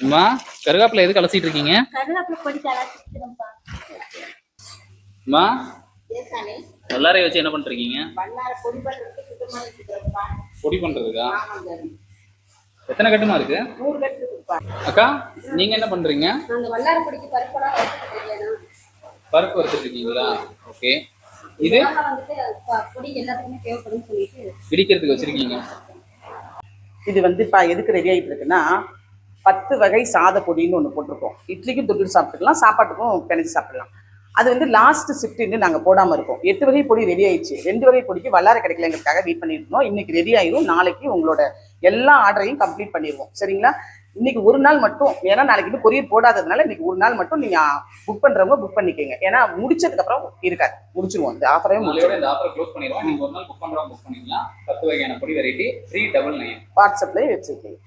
அம்மா கருகாப்பில எதுக்கு அலசிட்டு இருக்கீங்க? கருகாப்பில பொடி கலசிக்கிறோம்ப்பா. அம்மா வல்லாரை வச்சு என்ன பண்றீங்க? வல்லாரை பொடி பண்றதுக்கு சுத்தமா வச்சுக்கிறோம்ப்பா. பொடி பண்றதுக்கா? எத்தனை கட்டுமா இருக்கு? 100 கட்டு இருக்குப்பா. அக்கா நீங்க என்ன பண்றீங்க? அந்த வல்லாரை பொடிக்கு பருப்பெல்லாம் வறுத்துட்டு பருப்பு வறுத்துட்டு இருக்கீங்களா? ஓகே. இது வந்துட்டு பொடி எல்லாத்துக்குமே தேவைப்படும்னு சொல்லிட்டு பிடிக்கிறதுக்கு வச்சிருக்கீங்க. இது வந்து இப்போ எதுக்கு ரெடி ஆகிட்டு இருக்குன்னா 10 வகை சாத பொடின்னு ஒன்று போட்டிருக்கோம். இட்லிக்கும் தொட்டு சாப்பிட்டுக்கலாம், சாப்பாட்டுக்கும் பிணைச்சி சாப்பிடலாம். அது வந்து லாஸ்ட் ஷிஃப்ட்னு நாங்கள் போடாமல் இருக்கோம். 8 வகை பொடி ரெடி ஆயிடுச்சு. 2 வகை பொடிக்கு வல்லாரை கிடைக்கலங்கிறதுக்காக வெயிட் பண்ணிட்டு இருந்தோம். இன்னைக்கு ரெடி ஆயிரும். நாளைக்கு உங்களோட எல்லா ஆர்டரையும் கம்ப்ளீட் பண்ணிடுவோம். சரிங்களா? இன்னைக்கு ஒரு நாள் மட்டும், ஏன்னா நாளைக்கு இன்னும் கொரியர் போடாததுனால இன்னைக்கு ஒரு நாள் மட்டும் நீங்க புக் பண்றவங்க புக் பண்ணிக்கோங்க. ஏன்னா முடிச்சதுக்கு அப்புறம் இருக்காது, முடிச்சிருவோம். இந்த ஆஃபரே இந்த ஆஃபர் க்ளோஸ் பண்ணிடுவோம். நீங்க ஒரு நாள் புக் பண்றவங்க புக் பண்ணிக்கலாம். 10 வகையான பொடி வெரைட்டி 399 வாட்ஸ்அப்ல வச்சிருக்கீங்க.